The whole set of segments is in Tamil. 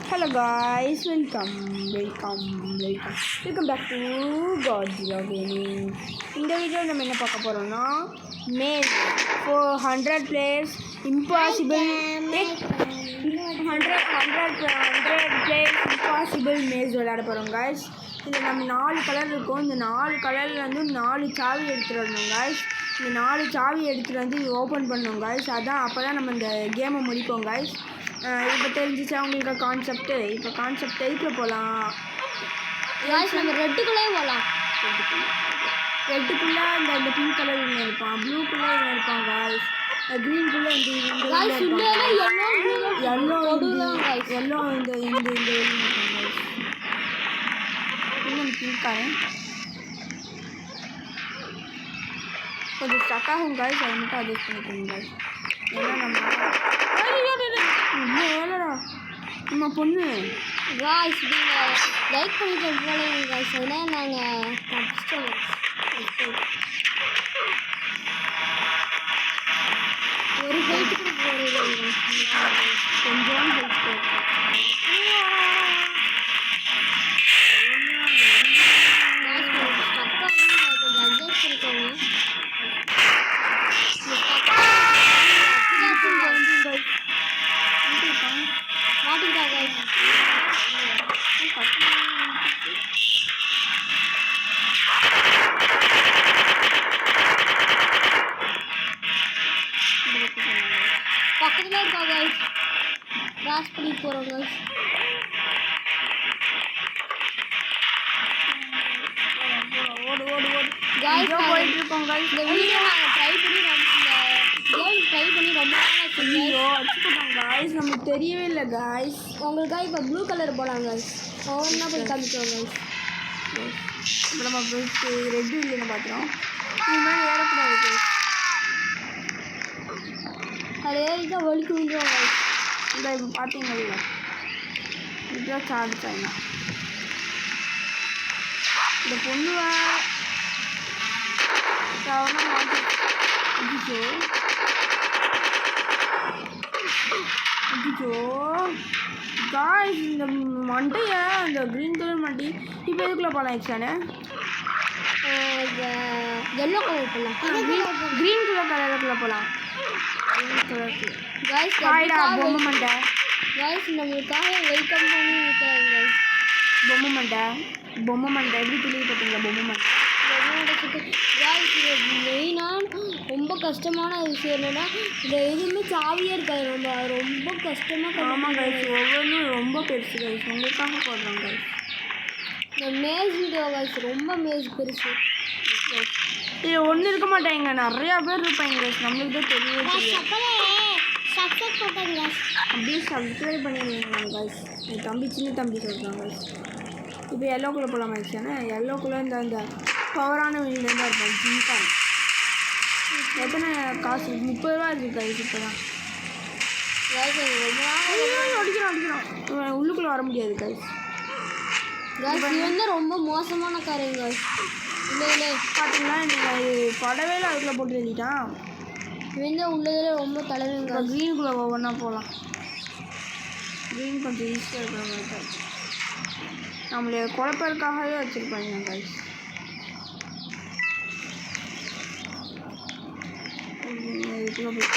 Hello guys, welcome back to Godzilla Gaming. இந்த வீடியோ நம்ம என்ன பார்க்க போறோம்னா maze 400 players impossible 100 players impossible maze விளையாட போறோம் guys. இதில் நம்ம 4 கலர் இருக்கும். இந்த 4 கலரில் வந்து 4 சாவி எடுத்துகிட்டு வரணும் guys. இந்த 4 சாவி எடுத்துகிட்டு வந்து ஓப்பன் பண்ணணும் guys. அதான் அப்போ தான் நம்ம இந்த கேமை முடிப்போம் guys. இப்போ தெரிஞ்சிச்சா உங்களுக்கு கான்செப்ட்டு. இப்போ கான்செப்ட் எதுக்குள்ள போகலாம் காய்ஸ், நம்ம ரெட்டுக்குள்ளே போகலாம். ரெட்டுக்குள்ளே இந்த பிங்க் கலர் இவங்க இருப்பான், ப்ளூக்குள்ளே இவங்க இருப்பான் காய்ஸ், க்ரீனுக்குள்ளே எல்லோ இந்த இன்னும் பிங்க்காரன் கொஞ்சம் ஸ்டக் ஆகும் காய்ஸ். அதை மட்டும் அட்ஜஸ்ட் பண்ணிக்கோங்க காய்ஸ். ஏன்னா நம்ம பொண்ணு காய்ஸ், நீங்கள் லைக் பண்ணிட்டு போகலாம் காய்ஸ். அதனால் நாங்கள் தப்பிச்சிட்டோம். ஒரு ஹெல்த்துக்கு போகிறீங்க கொஞ்சம் ஹெல்த் பக்கத்துல இருக்கா காய்ஸ், கிராஸ் பண்ணி போகிறோம் காய்ஸ். காய்ஸ் போயிட்டு இருக்கோம் காய்ஸ். இந்த வீடியோ நாங்கள் ட்ரை பண்ணி ரொம்ப காய்ஸ் நமக்கு தெரியவே இல்லை காய்ஸ். உங்களுக்காக இப்போ ப்ளூ கலர் போகலாம் காய்ஸ். ஒவ்வொன்றா போய் காமிச்சோம் காய்ஸ். இப்போ நம்ம போயிட்டு ரெட்டு இல்லைன்னு பார்க்குறோம். இது மாதிரி ஏறக்கூடாது காய்ஸ். அது ஏறிதான் வலிக்கு விழுந்துடும் காய்ஸ். இந்த இப்போ பார்த்தீங்கல்ல இதுதான் சார்ஜ் சாய்னா இந்த பொண்ணு காய்ஸ். இந்த மண்டையை அந்த க்ரீன் கலர் மண்டி இப்போ எதுக்குள்ளே போகலாம் எக்ஸானு எல்லோ கலர் போகலாம். க்ரீன் கலருக்குள்ளே போகலாம். காய்ஸ் பொம்மை மண்டை காய்ஸ், நம்மளுக்காக வெல்கம் பண்ணி நிற்கிறாங்க காய்ஸ். பொம்மை மண்டை எப்படி துளி பார்த்தீங்களா? பொம்மை மண்டை காய்ஸ், இது மெயினாக ரொம்ப கஷ்டமான விஷயம் என்னென்னா இந்த எதுவுமே சாவியே இருக்காது. நம்ம ரொம்ப கஷ்டமாக. ஆமாம் காய்ஸ், ஒவ்வொன்றும் ரொம்ப பெருசு காய்ஸ். உங்களுக்காக போடுறோம் காய்ஸ். இந்த மேஸ் வீடியோ காய்ஸ் ரொம்ப மேஸ் பெருசு. இது ஒன்றும் இருக்க மாட்டாங்க, நிறையா பேர் இருப்பாங்க காய்ஸ். நம்மளுக்கு தான் தெரியவே அப்படியே சப்ஸ்கிரைப் பண்ணிடுவாங்க காய்ஸ். என் தம்பி சின்ன தம்பி சொல்கிறாங்க காய்ஸ். இப்போ எல்லோக்குள்ளே போகலாம் ஆயிடுச்சானே. எல்லோக்குள்ளே இந்த பவரான வெளியிலேருந்து இருப்பாங்க ஜிங்கான். எத்தனை காசு? 30 ரூபா இருக்குது காய்ஸ். இப்போ தான் அடிக்கிறோம். உள்ளுக்குள்ளே வர முடியாது காய்ஸ். இது வந்து ரொம்ப மோசமான காரியம் காய்ஸ். இல்லை பார்த்தீங்களா, நீங்கள் இது படவேல அதுக்குள்ளே போட்டு எழுதிட்டான். வந்து உள்ளதில் ரொம்ப தலைவங்க. இப்போ க்ரீனுக்குள்ளே ஒவ்வொன்றா போகலாம். க்ரீன் கொஞ்சம் ஈஸியாக இருக்கிற மாதிரி தான் நம்மளே குழப்பறதுக்காகவே வச்சுருப்பாங்க காய்ஸ். இதுக்குள்ளே போய்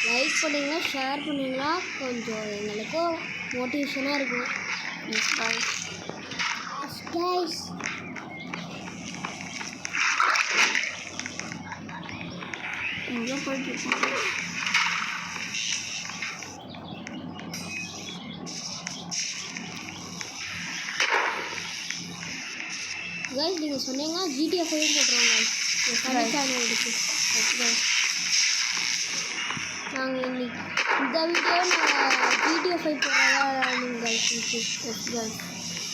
லைக் பண்ணிங்கன்னா ஷேர் பண்ணிங்கன்னா கொஞ்சம் எங்களுக்கும் மோட்டிவேஷனாக இருக்கும். எங்கே போயிட்டு கைஸ், நீங்கள் சொன்னீங்கன்னா GTA 5 போட்டுருவோம் கைஸ். தமிழ் சேனல் இருக்குது. நாங்கள் இன்னைக்கு இந்த வீடியோ நாங்கள் GTA 5 போடுறதா கைஸ்.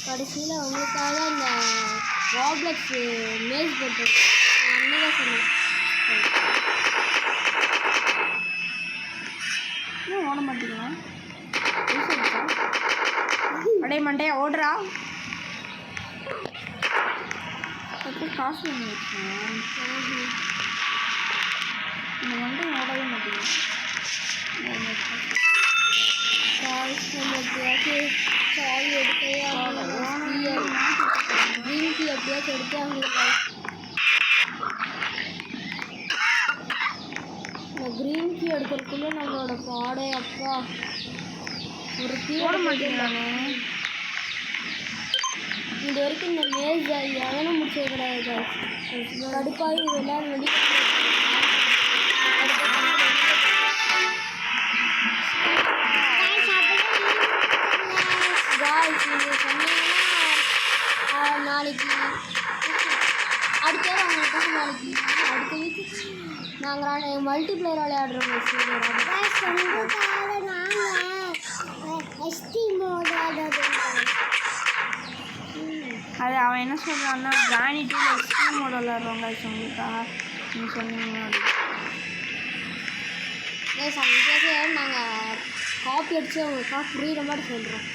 கடைசியில் அவங்களுக்காக இந்த ராப்ளெக்ஸ் மேஸ் போட்டோம். அன்னைக்கு சொன்னேன். ஓட மாட்டீங்களா? அடே மண்டையா ஓடுறா. அப்புறம் காசு ஒன்று வச்சேன். இந்த வண்டி ஓடவே மாட்டேங்குது. சாவி எடுக்கவே க்ரீன் டீ எப்படியாச்சும் எடுத்து அவங்களுக்கு இந்த க்ரீன் டீ எடுக்கிறதுக்குள்ள நம்மளோட பாடே அப்பா ஒரு டீ ஓட மாட்டேங்கிறானே. இது வரைக்கும் இந்த மேஸ் எவனும் முடிச்சது கிடையாது. கடுப்பாகி இதெல்லாம் வெளியே நீங்கள் சொன்னீங்கன்னா நாளைக்கு அடுத்த அவங்களுக்கு நாளைக்கு அடுத்த வீக்கு நாங்கள் மல்டிப்ளேயர் விளையாடுறோம். அது அவன் என்ன சொல்கிறான்னா கிராணி டூவில் எக்ஸ்ட்ரீம் மோட் விளாட்றோங்க உங்களுக்காக நீங்கள் சொன்னீங்கன்னா நாங்கள் காப்பி அடித்து அவங்களுக்காக புரியுற மாதிரி சொல்கிறோம்.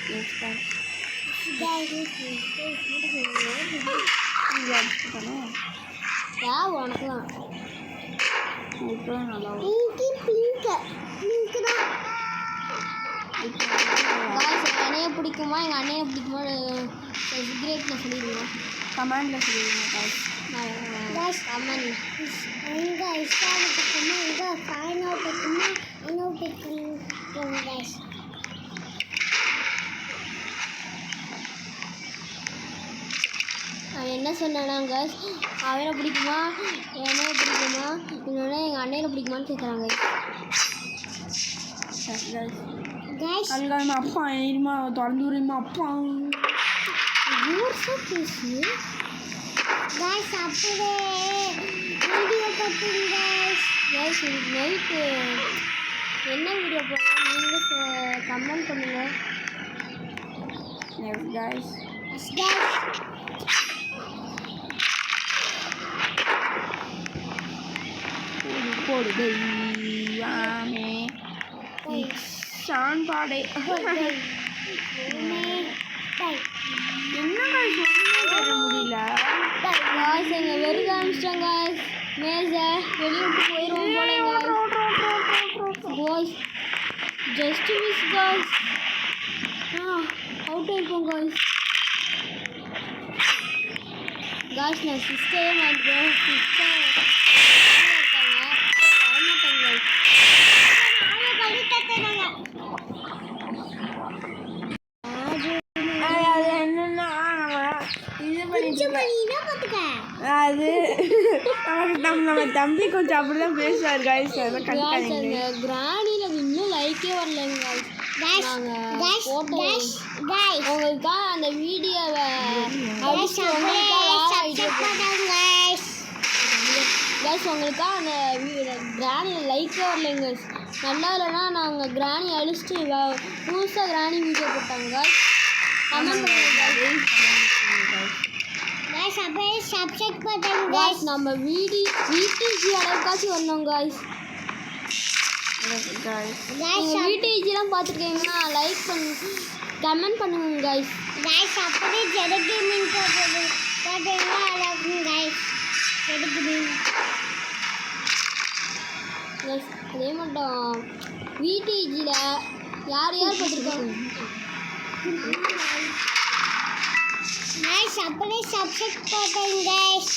உனக்கு தான் இப்போ நல்லா அண்ணையை பிடிக்குமா எங்கள் அண்ணையை பிடிக்குமா சிகரெட்டில் சொல்லிடுவோம். கமெண்டில் சொல்லிடுங்க கமெண்ட் எங்கே இஷ்டாவதுக்குமா எங்கே ஃபைன் அவுட்டுக்குமா இன்னொருக்குமா கைஸ். அவன் என்ன சொன்னானாங்க அவனை பிடிக்குமா என்னைய பிடிக்குமா இன்னொன்று எங்கள் அண்ணையில் பிடிக்குமான்னு கேட்குறாங்க. அதுக்காக அப்பா இருமா திறந்து விடுமா அப்பா பேசு கைஸ் அப்படியே வீடியோ பார்த்துங்க கைஸ் இன்னைக்கு நைட்டு என்ன வீடியோ போடலாம் நீங்களே கமெண்ட் பண்ணுங்கள். கைஸ் போடு தெய்வாமே ஷான் பாடே என்ன சொல்ல முடியல. காய்ஸ் எங்கள் வெறி காமிச்சிட்டோம் காய்ஸ். மேஸை வெளியே விட்டு போயிடுவோம் போல guys. Just miss guys. Out ஆயிருப்போம் காய்ஸ். காய்ஸ் நான் சிஸ்டரே மாட்டேன். சிஸ்டர் இருக்காங்க வரமாட்டேங்க காய்ஸ். அது என்னன்னா நம்ம இது பண்ணிட்டு அது நம்ம தம்பி கொஞ்சம் அப்படிதான் பேசுவார் கைஸ். அந்த கிராணியில் இன்னும் லைக்கே வரலைங்க காய்ஸ். நாங்கள் உங்களுக்காக அந்த வீடியோவை கைஸ் உங்களுக்காக அந்த கிராணியில் லைக்கே வரலைங்க. நல்லா இல்லைன்னா நாங்கள் கிராணி அழிச்சிட்டு புதுசாக கிராணி வீடியோ போட்டாங்க காய்ஸ். கமெண்ட் பண்ணுங்க காய்ஸ். நம்ம வீடிஜி அளவுக்காச்சும் வந்தோம் காய்ஸ். நீங்கள் வீடிஜிலாம் பார்த்துருக்கீங்கன்னா லைக் பண்ணி கமெண்ட் பண்ணுங்க காய்ஸ். அப்படியே ஜெட கேமிங் போட்டீங்கன்னா அழகும் கைஸ். ஜெட கேமிங் அதே மட்டும் வீடிஜியில் யார் யார் பார்த்துருக்காங்க அப்படியே சப்ஸ்கிரைப் போட்டேங்க கைஸ்.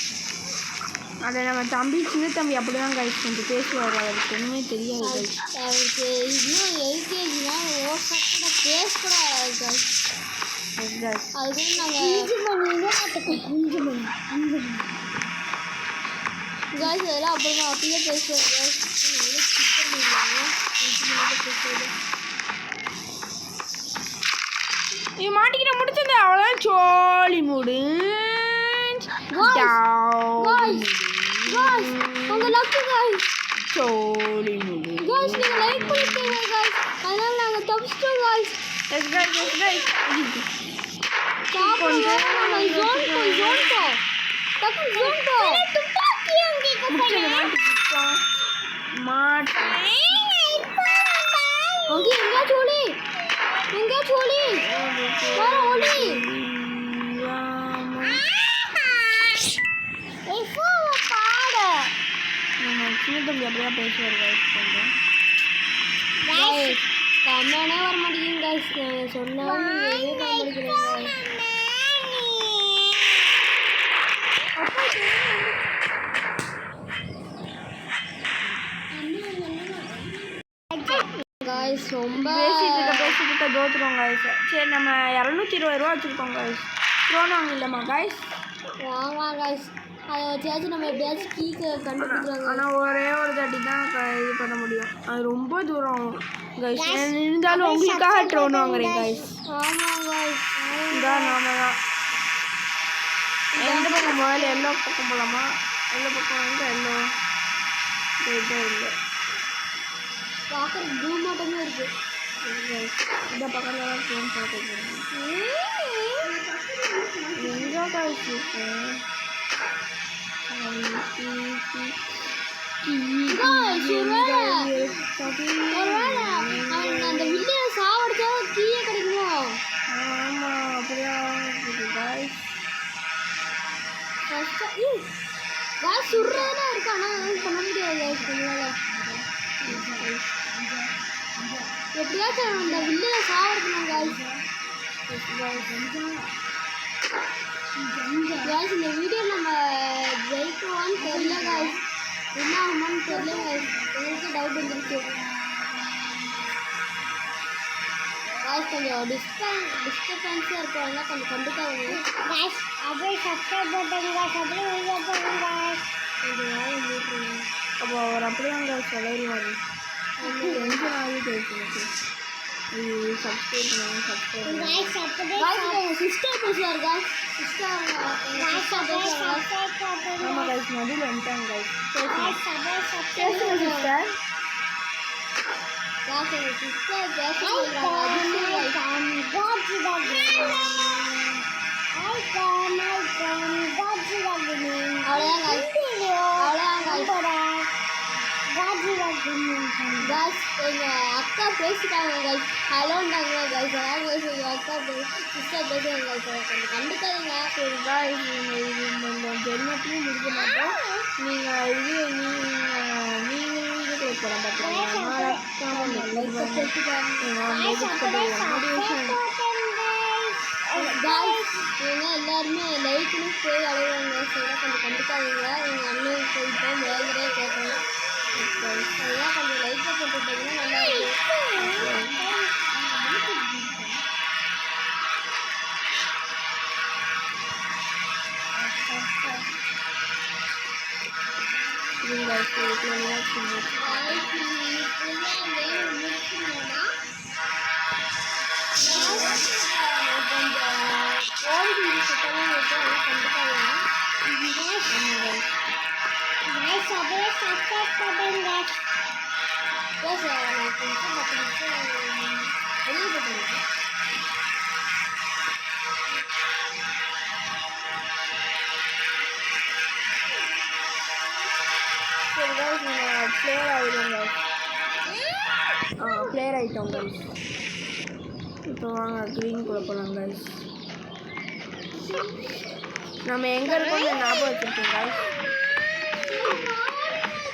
அதை நம்ம தம்பி சின்ன தம்பி அப்படிதான் கைஸ் கொஞ்சம் பேசுவார். அவருக்கு ஒன்றுமே தெரியாது கைஸ். அவருக்கு இன்னும் எல்கேஜினா ஓசக்கூட பேசக்கூட கைஸ். அதுக்கு நாங்கள் காய்ஸ் அதெல்லாம் அப்புறமா அப்படியே பேசுவார் காய்ஸ். நல்லா சிக்கன் இல்லாமல் இது மாட்டிக்கிட்ட முடிச்சது அவ்வளோதான். சோழி மூடு உங்கள் லக்கு காய்ஸ். சோழி மூடு காய்ஸ் நீங்கள் லைக் பண்ணிட்டீங்க காய்ஸ். அதனால் நாங்கள் தப்பிச்சிட்டோம் காய்ஸ். தம்பி அப்படியே பேசுவார் guys கொஞ்சம். guys கமெண்டே வர மாட்டேங்குது guys சொன்னாலும் எதுவும் பண்ண மாட்டேங்கிறேன் guys ரொம்ப பேசிட்டு இருக்க தோத்துருவோம் guys. சரி நம்ம 220 ரூபா வச்சுருக்கோம் guys. ட்ரோன் வாங்கலாமா guys? வாங்கலாம் guys அதை வச்சாச்சும் நம்ம எப்படியாச்சும் கீக்கு கண்டுபிடிக்கிறாங்க ஆனால் ஒரே ஒரு தாட்டி தான் இது பண்ண முடியும். அது ரொம்ப தூரம் guys. இருந்தாலும் உங்களுக்காக ட்ரோன் வாங்குறேன் guys. ஆமாம் guys இதான் நாம தான் எந்த பக்கம் போகல எல்லோ பக்கம் போகலாமா? எல்லோ பக்கம் வந்து எல்லோ இல்லை பார்க்குறது ப்ளூ மட்டுமே இருக்கு இந்த பக்கத்தில் தான் ட்ரோன் பார்க்க எங்கே guys இருக்கும்? ஒருவேளை அவன் அந்த வில்லையை சாவடிச்சா கீழே கிடைக்குமோ ஆமாம் அப்படியா guys. காசு சுடுறதுலாம் இருக்கு ஆனால் எதுவும் பண்ண முடியாது உங்களால் எப்படியாச்சும் அந்த வில்லையை சாவடிக்கணும் காய்ஸ் காய்ஸ் இந்த வீடியோ நம்ம ஜெயிக்குவான்னு தெரியல காய்ஸ் என்ன ஆகுமான்னு தெரியல காய்ஸ் எனக்கு டவுட் வந்துருச்சு காய்ஸ் கொஞ்சம் டிஸ்டர்பன்ஸாக இருக்கிறவங்க கொஞ்சம் கண்டுக்காதீங்க गाइस அப்படியே சப்ஸ்கிரைப் பண்ணுங்க guys அப்படியே வீடியோ பாருங்க guys கொஞ்சம் வேலை மூட்டுருங்க அப்போ அவர் அப்படியே அங்கே சொல்லிடுவார். டென்ஷன் ஆகிட்டு இருக்கு. சப்ஸ்கிரைப் பண்ணுங்க guys அப்படியே காய்ஸ் எங்கள் சிஸ்டர் பேசுவார் காய்ஸ் சிஸ்டர் guys அப்படியே சப்ஸ்கிரைப் பண்ணுங்க ஆமாம் guys நடுவில் வந்துட்டாங்க guys. guys அப்படியே சப்ஸ்கிரைப் பேசுங்க சிஸ்டர். காய்ஸ் எங்கள் சிஸ்டர் பேசுகிறாங்க அவ்வளோதான் காய்ஸ் எங்கள் அக்கா பேசிட்டாங்க காய்ஸ் ஹலோன்றாங்க காய்ஸ் அதான் காய்ஸ் எங்கள் அக்கா சிஸ்டர் பேசுகிறாங்க காய்ஸ் கொஞ்சம் கண்டுக்காதீங்க சரி guys இந்த ஜென்மத்தையும் முடிக்க மாட்டோம். நீங்கள் வீடியோ கிளிக் பண்ண பார்த்துருங்க. காய்ஸ் இவங்க எல்லாருமே லைக்னு போய் அடைவாங்க சார் கொஞ்சம் கண்டுக்காதீங்க எங்கள் அண்ணன் போயிட்டோம் வேலையே கேட்கணும் அதெல்லாம் கொஞ்சம் லைக்காக போட்டுட்டீங்கன்னா நல்லா இருக்கும் guys அப்படியே சப்ஸ்கிரைப் பண்ணுங்க சரி guys நீங்கள் பிளேயர் ஆகிடும் guys. பிளேயர் ஆகிட்டோம் guys. இப்போ வாங்க க்ரீன் கூட போகலாம் guys. நம்ம எங்கே இருக்கோம் ஞாபகம் வச்சுருக்கோம் guys.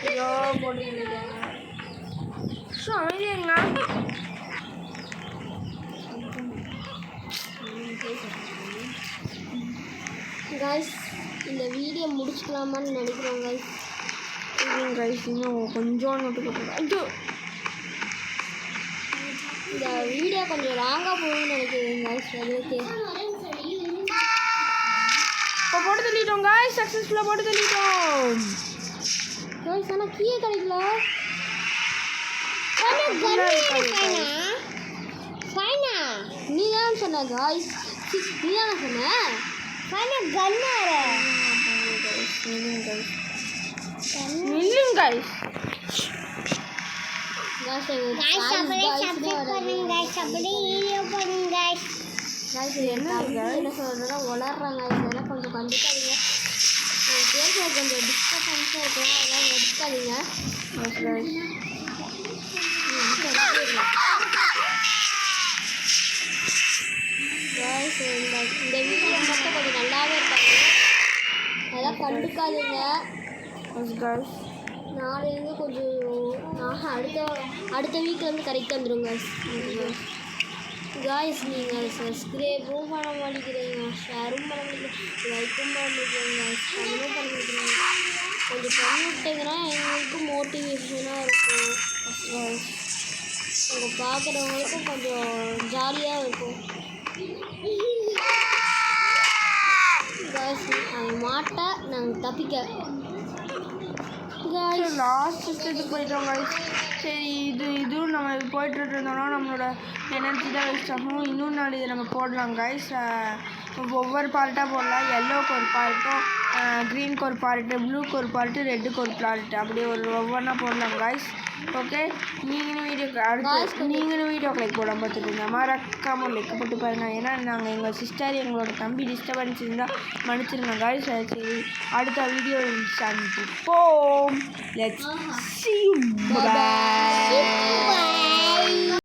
ஐயோ போட்டுருங்க ஸோ அமைதியாங்க. காய்ஸ் இந்த வீடியோ முடிச்சுக்கலாமான்னு நினைக்கிறோம் காய்ஸ் கைஸ் இன்னும் கொஞ்சம் மட்டும் போட்டுருக்கோம். ஐயோ இந்த வீடியோ கொஞ்சம் லாங்காக போகணும்னு நினைக்கிறேன் காய்ஸ் அதுக்கு இப்போ போட்டு தள்ளிட்டோம் காய்ஸ். சக்ஸஸ்ஃபுல்லாக போட்டு தள்ளிட்டோம் காய்ஸ் ஆனால் கீழே கிடைக்கல நீ தான் சொன்ன காய்ஸ் நீ தானே சொன்ன நில்லுங்க கைஸ். என்ன சொல்கிறதா வளர்றாங்க இதெல்லாம் கொஞ்சம் கண்டுக்காதீங்க பேசுகிற கொஞ்சம் டிஸ்டர்பன்ஸாக இருக்கலாம் அதெல்லாம் எடுக்காதீங்க இந்த வீடியோ மட்டும் கொஞ்சம் நல்லாவே இருக்காங்க அதெல்லாம் கண்டுக்காதீங்க நாளையிலேருந்து கொஞ்சம் அடுத்த வீக் வந்து கரெக்டாக வந்துடும் காய்ஸ். நீங்கள் சப்ஸ்கிரைபும் பண்ண மாட்டேங்கிறீங்க, ஷேரும் பண்ண மாட்டேங்கிறீங்க, லைக்கும் பண்ண மாட்டேங்கிறீங்க, கமெண்ட்டும் பண்ண மாட்டேங்கிறீங்க. கொஞ்சம் பண்ணி விட்டிங்கன்னா எங்களுக்கு மோட்டிவேஷனாக இருக்கும். உங்கள் பார்க்குறவங்களுக்கும் கொஞ்சம் ஜாலியாக இருக்கும். காய்ஸ் அவன் மாட்டை நாங்கள் தப்பிக்க லாஸ்ட் ஸ்டேஜுக்கு போயிட்டோம் guys. சரி இதுவும் நம்ம போயிட்டு இருந்தோம்னா நம்மளோட எனர்ஜி தான் வேஸ்ட் ஆகும். இன்னொரு நாள் இதை நம்ம போடலாம் guys. ஒவ்வொரு பார்ட்டாக போடலாம். எல்லோக்கு ஒரு பார்ட்டும், க்ரீனுக்கு ஒரு பார்ட்டு, ப்ளூக்கு ஒரு பார்ட்டு, ரெட்டுக்கு ஒரு பார்ட்டு, அப்படியே ஒவ்வொன்றா போடலாம் guys. ஓகே, நீங்களும் வீடியோக்கு லைக் போட பார்த்துருங்க. மறக்காமல் லைக் போட்டு பாருங்கள். ஏன்னா நாங்கள் எங்கள் சிஸ்டர் எங்களோட தம்பி டிஸ்டர்பன்ஸ் இருந்தால் மன்னிச்சிருங்க guys. சரி, அடுத்த வீடியோ சந்திப்போம். Let's see you. Bye.